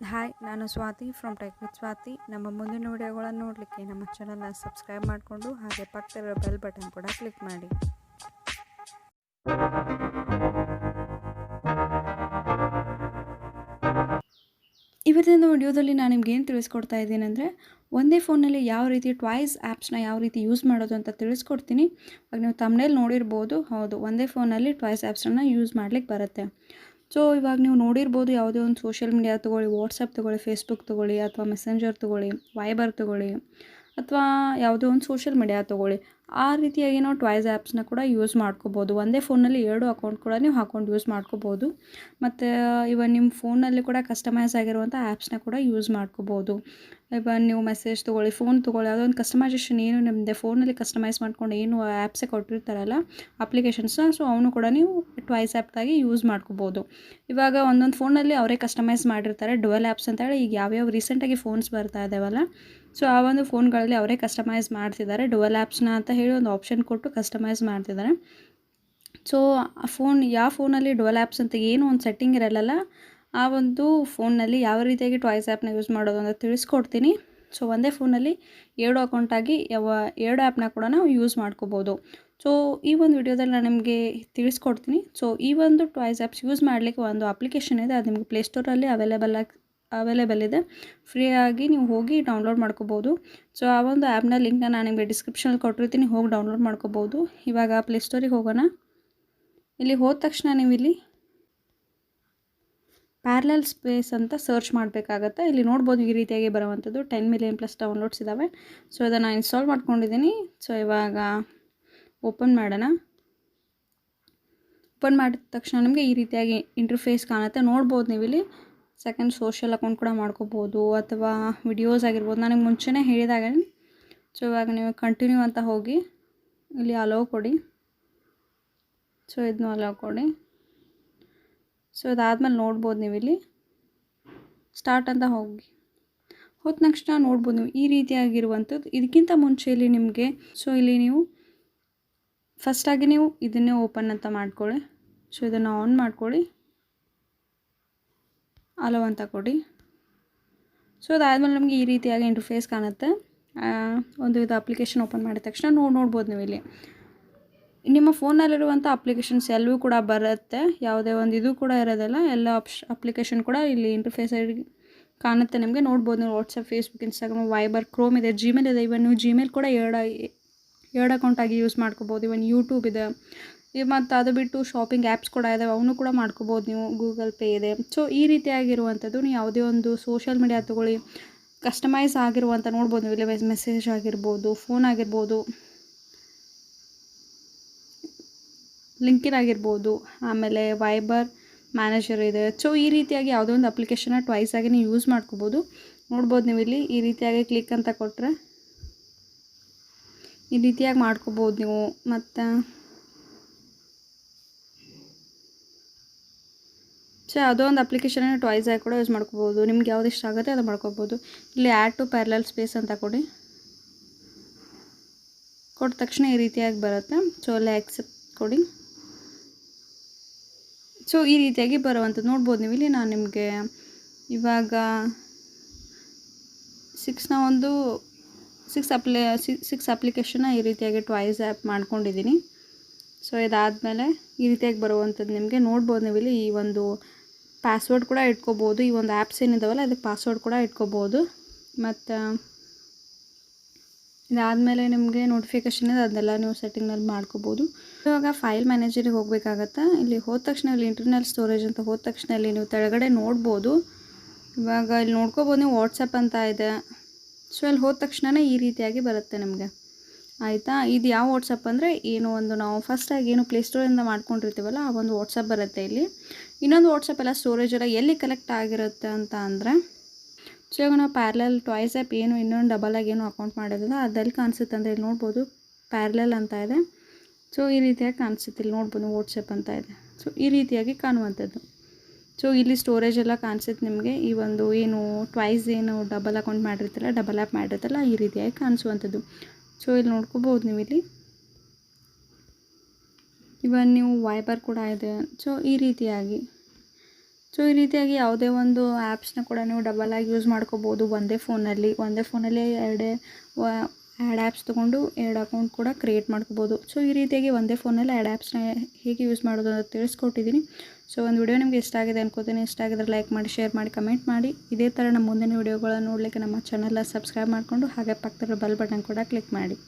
Hi, ನಾನು Swati from tech with Swati. ನಮ್ಮ ಮುಂದಿನ ವಿಡಿಯೋಗಳನ್ನು ನೋಡಲಿಕ್ಕೆ ನಮ್ಮ ಚಾನಲ್ನ ಸಬ್ಸ್ಕ್ರೈಬ್ ಮಾಡಿಕೊಂಡು ಹಾಗೆ ಪಕ್ಕದಲ್ಲಿರೋ ಬೆಲ್ ಬಟನ್ ಕೂಡ ಕ್ಲಿಕ್ ಮಾಡಿ. ಇವತ್ತಿನ ವಿಡಿಯೋದಲ್ಲಿ ನಾನು ನಿಮ್ಗೆ ಏನು ತಿಳಿಸ್ಕೊಡ್ತಾ ಇದ್ದೀನಿ ಅಂದರೆ, ಒಂದೇ ಫೋನಲ್ಲಿ ಯಾವ ರೀತಿ ಟ್ವೈಸ್ ಆ್ಯಪ್ಸ್ನ ಯಾವ ರೀತಿ ಯೂಸ್ ಮಾಡೋದು ಅಂತ ತಿಳಿಸ್ಕೊಡ್ತೀನಿ. ಇವಾಗ ನೀವು ತಮ್ಮನೇಲಿ ನೋಡಿರ್ಬೋದು, ಹೌದು, ಒಂದೇ ಫೋನಲ್ಲಿ ಟ್ವೈಸ್ ಆ್ಯಪ್ಸನ್ನು ಯೂಸ್ ಮಾಡ್ಲಿಕ್ಕೆ ಬರುತ್ತೆ. ಸೊ ಇವಾಗ ನೀವು ನೋಡಿರ್ಬೋದು, ಯಾವುದೇ ಒಂದು ಸೋಷಿಯಲ್ ಮೀಡಿಯಾ ತೊಗೊಳ್ಳಿ, ವಾಟ್ಸಪ್ ತೊಗೊಳ್ಳಿ, ಫೇಸ್ಬುಕ್ ತೊಗೊಳ್ಳಿ, ಅಥವಾ ಮೆಸೆಂಜರ್ ತೊಗೊಳ್ಳಿ, ವೈಬರ್ ತೊಗೊಳ್ಳಿ, ಅಥವಾ ಯಾವುದೋ ಒಂದು ಸೋಷಿಯಲ್ ಮೀಡಿಯಾ ತೊಗೊಳ್ಳಿ, ಆ ರೀತಿಯಾಗಿ ನಾವು ಟ್ವೈಸ್ ಆ್ಯಪ್ಸ್ನ ಕೂಡ ಯೂಸ್ ಮಾಡ್ಕೋಬೋದು. ಒಂದೇ ಫೋನಲ್ಲಿ 2 ಅಕೌಂಟ್ ಕೂಡ ನೀವು ಹಾಕ್ಕೊಂಡು ಯೂಸ್ ಮಾಡ್ಕೋಬೋದು. ಮತ್ತು ಇವಾಗ ನಿಮ್ಮ ಫೋನಲ್ಲಿ ಕೂಡ ಕಸ್ಟಮೈಸ್ ಆಗಿರುವಂಥ ಆ್ಯಪ್ಸ್ನ ಕೂಡ ಯೂಸ್ ಮಾಡ್ಕೋಬೋದು. ಇವಾಗ ನೀವು ಮೆಸೇಜ್ ತೊಗೊಳ್ಳಿ, ಫೋನ್ ತೊಗೊಳ್ಳಿ, ಅದೊಂದು ಕಸ್ಟಮೈಸೇಷನ್ ಏನು ನಿಮ್ಮದೇ ಫೋನಲ್ಲಿ ಕಸ್ಟಮೈಸ್ ಮಾಡ್ಕೊಂಡು ಏನು ಆ್ಯಪ್ಸೇ ಕೊಟ್ಟಿರ್ತಾರಲ್ಲ ಅಪ್ಲಿಕೇಶನ್ಸ್ನ, ಸೊ ಅವನು ಕೂಡ ನೀವು ಟ್ವೈಸ್ ಆ್ಯಪ್ದಾಗಿ ಯೂಸ್ ಮಾಡ್ಕೋಬೋದು. ಇವಾಗ ಒಂದೊಂದು ಫೋನಲ್ಲಿ ಅವರೇ ಕಸ್ಟಮೈಸ್ ಮಾಡಿರ್ತಾರೆ ಡುವೆಲ್ ಆ್ಯಪ್ಸ್ ಅಂತ ಹೇಳಿ. ಈಗ ಯಾವ್ಯಾವ ರೀಸೆಂಟಾಗಿ ಫೋನ್ಸ್ ಬರ್ತಾ ಇದ್ದಾವಲ್ಲ, ಸೊ ಆ ಒಂದು ಫೋನ್ಗಳಲ್ಲಿ ಅವರೇ ಕಸ್ಟಮೈಸ್ ಮಾಡ್ತಿದ್ದಾರೆ. ಡುವೆಲ್ ಆ್ಯಪ್ಸ್ನ ಅಂತ ಹೇಳಿ ಒಂದು ಆಪ್ಷನ್ ಕೊಟ್ಟು ಕಸ್ಟಮೈಸ್ ಮಾಡ್ತಿದ್ದಾರೆ. ಸೊ ಆ ಯಾವ ಫೋನಲ್ಲಿ ಡುವೆಲ್ ಆ್ಯಪ್ಸ್ ಅಂತ ಏನು ಒಂದು ಸೆಟ್ಟಿಂಗ್ ಇರಲ್ಲ, ಆ ಒಂದು ಫೋನ್ನಲ್ಲಿ ಯಾವ ರೀತಿಯಾಗಿ ಟ್ವೈಸ್ ಆ್ಯಪ್ನ ಯೂಸ್ ಮಾಡೋದು ಅಂತ ತಿಳಿಸ್ಕೊಡ್ತೀನಿ. ಸೊ ಒಂದೇ ಫೋನಲ್ಲಿ 2 ಅಕೌಂಟಾಗಿ 2 ಆ್ಯಪ್ನ ಕೂಡ ನಾವು ಯೂಸ್ ಮಾಡ್ಕೋಬೋದು. ಸೊ ಈ ಒಂದು ವಿಡಿಯೋದಲ್ಲಿ ನಾನು ನಿಮಗೆ ತಿಳಿಸ್ಕೊಡ್ತೀನಿ. ಸೊ ಈ ಒಂದು ಟ್ವೈಸ್ ಆ್ಯಪ್ಸ್ ಯೂಸ್ ಮಾಡಲಿಕ್ಕೆ ಒಂದು ಅಪ್ಲಿಕೇಶನ್ ಇದೆ, ಅದು ನಿಮಗೆ ಪ್ಲೇಸ್ಟೋರಲ್ಲಿ ಅವೈಲೇಬಲ್ ಇದೆ. ಫ್ರೀಯಾಗಿ ನೀವು ಹೋಗಿ ಡೌನ್ಲೋಡ್ ಮಾಡ್ಕೋಬೋದು. ಸೊ ಆ ಒಂದು ಆ್ಯಪ್ನ ಲಿಂಕ್ನ ನಾನು ನಿಮಗೆ ಡಿಸ್ಕ್ರಿಪ್ಷನಲ್ಲಿ ಕೊಟ್ಟಿರ್ತೀನಿ, ಹೋಗಿ ಡೌನ್ಲೋಡ್ ಮಾಡ್ಕೋಬೋದು. ಇವಾಗ ಪ್ಲೇಸ್ಟೋರಿಗೆ ಹೋಗೋಣ. ಇಲ್ಲಿ ಹೋದ ತಕ್ಷಣ ನೀವು ಇಲ್ಲಿ ಪ್ಯಾರಲಲ್ ಸ್ಪೇಸ್ ಅಂತ ಸರ್ಚ್ ಮಾಡಬೇಕಾಗತ್ತೆ. ಇಲ್ಲಿ ನೋಡ್ಬೋದು ಈ ರೀತಿಯಾಗಿ ಬರುವಂಥದ್ದು 10 ಮಿಲಿಯನ್ ಪ್ಲಸ್ ಡೌನ್ಲೋಡ್ಸ್ ಇದ್ದಾವೆ. ಸೊ ಇದನ್ನು ಇನ್ಸ್ಟಾಲ್ ಮಾಡ್ಕೊಂಡಿದ್ದೀನಿ. ಸೊ ಇವಾಗ ಓಪನ್ ಮಾಡೋಣ. ಓಪನ್ ಮಾಡಿದ ತಕ್ಷಣ ನಿಮಗೆ ಈ ರೀತಿಯಾಗಿ ಇಂಟರ್ಫೇಸ್ ಕಾಣುತ್ತೆ. ನೋಡ್ಬೋದು ನೀವು ಇಲ್ಲಿ ಸೆಕೆಂಡ್ ಸೋಷಿಯಲ್ ಅಕೌಂಟ್ ಕೂಡ ಮಾಡ್ಕೋಬೋದು, ಅಥವಾ ವಿಡಿಯೋಸ್ ಆಗಿರ್ಬೋದು. ನನಗೆ ಮುಂಚೆನೇ ಹೇಳಿದಾಗ. ಸೊ ಇವಾಗ ನೀವು ಕಂಟಿನ್ಯೂ ಅಂತ ಹೋಗಿ ಇಲ್ಲಿ ಅಲೋ ಕೊಡಿ. ಸೊ ಇದನ್ನು ಅಲೋ ಕೊಡಿ. ಸೊ ಇದಾದಮೇಲೆ ನೋಡ್ಬೋದು ನೀವು ಇಲ್ಲಿ ಸ್ಟಾರ್ಟ್ ಅಂತ ಹೋದ ತಕ್ಷಣ ನೋಡ್ಬೋದು ನೀವು ಈ ರೀತಿಯಾಗಿರುವಂಥದ್ದು. ಇದಕ್ಕಿಂತ ಮುಂಚೆ ಇಲ್ಲಿ ನಿಮಗೆ ಇಲ್ಲಿ ನೀವು ಫಸ್ಟಾಗಿ ನೀವು ಇದನ್ನೇ ಓಪನ್ ಅಂತ ಮಾಡ್ಕೊಳ್ಳಿ. ಸೊ ಇದನ್ನು ಆನ್ ಮಾಡ್ಕೊಳ್ಳಿ, ಅಲೋ ಅಂತ ಕೊಡಿ. ಸೊ ಅದಾದಮೇಲೆ ನಮಗೆ ಈ ರೀತಿಯಾಗಿ ಇಂಟರ್ಫೇಸ್ ಕಾಣುತ್ತೆ. ಇದು ಅಪ್ಲಿಕೇಶನ್ ಓಪನ್ ಮಾಡಿದ ತಕ್ಷಣ ನೋಡ್ಬೋದು ನೀವು ಇಲ್ಲಿ ನಿಮ್ಮ ಫೋನಲ್ಲಿರುವಂಥ ಅಪ್ಲಿಕೇಶನ್ಸ್ ಎಲ್ಲವೂ ಕೂಡ ಬರುತ್ತೆ. ಯಾವುದೇ ಒಂದು ಇದು ಕೂಡ ಇರೋದಿಲ್ಲ, ಎಲ್ಲ ಅಪ್ಲಿಕೇಶನ್ ಕೂಡ ಇಲ್ಲಿ ಇಂಟರ್ಫೇಸ್ ಕಾಣುತ್ತೆ ನಿಮಗೆ. ನೋಡ್ಬೋದು ನೀವು ವಾಟ್ಸಪ್, ಫೇಸ್ಬುಕ್, ಇನ್ಸ್ಟಾಗ್ರಾಮ್, ವೈಬರ್, ಕ್ರೋಮ್ ಇದೆ, ಜಿಮೇಲ್ ಇದೆ. ಇವನ್ ನೀವು ಜಿಮೇಲ್ ಕೂಡ 2 ಅಕೌಂಟಾಗಿ ಯೂಸ್ ಮಾಡ್ಕೋಬೋದು. ಇವನ್ ಯೂಟ್ಯೂಬ್ ಇದೆ, ಮತ್ತು ಅದು ಬಿಟ್ಟು ಶಾಪಿಂಗ್ ಆ್ಯಪ್ಸ್ ಕೂಡ ಇದಾವೆ, ಅವನು ಕೂಡ ಮಾಡ್ಕೋಬೋದು ನೀವು. ಗೂಗಲ್ ಪೇ ಇದೆ. ಸೊ ಈ ರೀತಿಯಾಗಿರುವಂಥದ್ದು ನೀವು ಯಾವುದೇ ಒಂದು ಸೋಷಿಯಲ್ ಮೀಡಿಯಾ ತೊಗೊಳ್ಳಿ, ಕಸ್ಟಮೈಸ್ ಆಗಿರುವಂಥ ನೋಡ್ಬೋದು ನೀವು ಇಲ್ಲಿ ಮೆಸೇಜ್ ಆಗಿರ್ಬೋದು, ಫೋನ್ ಆಗಿರ್ಬೋದು, ಲಿಂಕಿನ್ ಆಗಿರ್ಬೋದು, ಆಮೇಲೆ ವೈಬರ್ ಮ್ಯಾನೇಜರ್ ಇದೆ. ಸೊ ಈ ರೀತಿಯಾಗಿ ಯಾವುದೋ ಒಂದು ಅಪ್ಲಿಕೇಶನ್ನ ಟ್ವೈಸ್ ಆಗಿ ನೀವು ಯೂಸ್ ಮಾಡ್ಕೋಬೋದು. ನೋಡ್ಬೋದು ನೀವು ಇಲ್ಲಿ ಈ ರೀತಿಯಾಗಿ ಕ್ಲಿಕ್ ಅಂತ ಕೊಟ್ಟರೆ ಈ ರೀತಿಯಾಗಿ ಮಾಡ್ಕೋಬೋದು ನೀವು. ಮತ್ತು ಸೊ ಯಾವುದೋ ಒಂದು ಅಪ್ಲಿಕೇಶನ್ನ ಟ್ವೈಸ್ ಆಗಿ ಕೂಡ ಯೂಸ್ ಮಾಡ್ಕೋಬೋದು. ನಿಮ್ಗೆ ಯಾವ್ದು ಇಷ್ಟ ಆಗುತ್ತೆ ಅದು ಮಾಡ್ಕೋಬೋದು. ಇಲ್ಲಿ ಆ್ಯಡ್ ಟು ಪ್ಯಾರಲಲ್ ಸ್ಪೇಸ್ ಅಂತ ಕೊಡಿ. ಕೊಟ್ಟ ತಕ್ಷಣ ಈ ರೀತಿಯಾಗಿ ಬರುತ್ತೆ. ಸೊ ಅಲ್ಲಿ ಆಕ್ಸೆಪ್ಟ್ ಕೊಡಿ. ಸೊ ಈ ರೀತಿಯಾಗಿ ಬರುವಂಥದ್ದು ನೋಡ್ಬೋದು ನೀವು ಇಲ್ಲಿ. ನಾನು ನಿಮಗೆ ಇವಾಗ 6 ಅಪ್ಲಿಕೇಶನ್ನ ಈ ರೀತಿಯಾಗಿ ಟ್ವೈಸ್ ಆ್ಯಪ್ ಮಾಡ್ಕೊಂಡಿದ್ದೀನಿ. ಸೊ ಇದಾದಮೇಲೆ ಈ ರೀತಿಯಾಗಿ ಬರುವಂಥದ್ದು ನಿಮಗೆ ನೋಡ್ಬೋದು ನೀವು ಇಲ್ಲಿ. ಈ ಒಂದು ಪಾಸ್ವರ್ಡ್ ಕೂಡ ಇಟ್ಕೋಬೋದು. ಈ ಒಂದು ಆ್ಯಪ್ಸ್ ಏನಿದಾವಲ್ಲ ಅದಕ್ಕೆ ಪಾಸ್ವರ್ಡ್ ಕೂಡ ಇಟ್ಕೋಬೋದು. ಮತ್ತು ಇದಾದಮೇಲೆ ನಿಮಗೆ ನೋಟಿಫಿಕೇಷನ್ ಇದೆ, ಅದನ್ನೆಲ್ಲ ನೀವು ಸೆಟ್ಟಿಂಗ್ನಲ್ಲಿ ಮಾಡ್ಕೋಬೋದು. ಇವಾಗ ಫೈಲ್ ಮ್ಯಾನೇಜರಿಗೆ ಹೋಗಬೇಕಾಗತ್ತೆ. ಇಲ್ಲಿ ಹೋದ ತಕ್ಷಣ ಇಲ್ಲಿ ಇಂಟರ್ನಲ್ ಸ್ಟೋರೇಜ್ ಅಂತ ಹೋದ ತಕ್ಷಣ ಇಲ್ಲಿ ನೀವು ಕೆಳಗಡೆ ನೋಡ್ಬೋದು. ಇವಾಗ ಇಲ್ಲಿ ನೋಡ್ಕೋಬೋದು ನೀವು ವಾಟ್ಸಪ್ ಅಂತ ಇದೆ. ಸೊ ಇಲ್ಲಿ ಹೋದ ತಕ್ಷಣವೇ ಈ ರೀತಿಯಾಗಿ ಬರುತ್ತೆ ನಿಮಗೆ, ಆಯಿತಾ. ಇದು ಯಾವ ವಾಟ್ಸಪ್ ಅಂದರೆ ನಾವು ಫಸ್ಟಾಗಿ ಪ್ಲೇಸ್ಟೋರಿಂದ ಮಾಡ್ಕೊಂಡಿರ್ತೀವಲ್ಲ ಆ ಒಂದು ವಾಟ್ಸಪ್ ಬರುತ್ತೆ ಇಲ್ಲಿ. ಇನ್ನೊಂದು ವಾಟ್ಸಪ್ ಎಲ್ಲ ಸ್ಟೋರೇಜ್ ಎಲ್ಲ ಎಲ್ಲಿ ಕಲೆಕ್ಟ್ ಆಗಿರುತ್ತೆ ಅಂತ ಅಂದರೆ, ಸೊ ಇವಾಗ ನಾವು ಪ್ಯಾರಲಲ್ ಟ್ವೈಸ್ ಆ್ಯಪ್ ಇನ್ನೊಂದು ಡಬಲಾಗಿ ಅಕೌಂಟ್ ಮಾಡಿರೋದು ಅದಲ್ಲಿ ಕಾಣಿಸುತ್ತೆ ಅಂದರೆ ಇಲ್ಲಿ ನೋಡ್ಬೋದು ಪ್ಯಾರಲಲ್ ಅಂತ ಇದೆ. ಸೊ ಈ ರೀತಿಯಾಗಿ ಕಾಣಿಸುತ್ತೆ. ಇಲ್ಲಿ ನೋಡ್ಬೋದು ವಾಟ್ಸಪ್ ಅಂತ ಇದೆ. ಸೊ ಈ ರೀತಿಯಾಗಿ ಕಾಣುವಂಥದ್ದು. ಸೊ ಇಲ್ಲಿ ಸ್ಟೋರೇಜ್ ಎಲ್ಲ ಕಾಣಿಸುತ್ತೆ ನಿಮಗೆ. ಈ ಒಂದು ಟ್ವೈಸ್ ಡಬಲ್ ಅಕೌಂಟ್ ಮಾಡಿರ್ತಿಲ್ಲ, ಡಬಲ್ ಆ್ಯಪ್ ಮಾಡಿರ್ತಿಲ್ಲ, ಈ ರೀತಿಯಾಗಿ ಕಾಣಿಸುವಂಥದ್ದು. ಸೊ ಇಲ್ಲಿ ನೋಡ್ಕೋಬೋದು ನೀವು ಇಲ್ಲಿ. ಇವನ್ ನೀವು ವೈಬರ್ ಕೂಡ ಇದೆ. ಸೊ ಈ ರೀತಿಯಾಗಿ ಸೊ ಈ ರೀತಿಯಾಗಿ ಯಾವುದೇ ಒಂದು ಆ್ಯಪ್ಸ್ನ ಕೂಡ ನೀವು ಡಬಲಾಗಿ ಯೂಸ್ ಮಾಡ್ಕೋಬೋದು ಒಂದೇ ಫೋನಲ್ಲಿ ಎರಡೇ ಆ್ಯಡ್ ಆ್ಯಪ್ಸ್ ತೊಗೊಂಡು 2 ಅಕೌಂಟ್ ಕೂಡ ಕ್ರಿಯೇಟ್ ಮಾಡ್ಕೋಬೋದು. ಸೊ ಈ ರೀತಿಯಾಗಿ ಒಂದೇ ಫೋನಲ್ಲಿ ಆ್ಯಡ್ ಆ್ಯಪ್ಸ್ನ ಹೇಗೆ ಯೂಸ್ ಮಾಡೋದು ಅಂತ ತಿಳಿಸ್ಕೊಟ್ಟಿದ್ದೀನಿ. ಸೊ ಒಂದು ವಿಡಿಯೋ ನಿಮಗೆ ಇಷ್ಟ ಆಗಿದೆ ಅನ್ಕೋತೀನಿ. ಇಷ್ಟ ಆಗಿದ್ರೆ ಲೈಕ್ ಮಾಡಿ, ಶೇರ್ ಮಾಡಿ, ಕಮೆಂಟ್ ಮಾಡಿ. ಇದೇ ಥರ ನಮ್ಮ ಮುಂದಿನ ವಿಡಿಯೋಗಳನ್ನು ನೋಡಲಿಕ್ಕೆ ನಮ್ಮ ಚಾನಲ್ನ ಸಬ್ಸ್ಕ್ರೈಬ್ ಮಾಡಿಕೊಂಡು ಹಾಗೆ ಪಕ್ಕದ ಬೆಲ್ ಬಟನ್ ಕೂಡ ಕ್ಲಿಕ್ ಮಾಡಿ.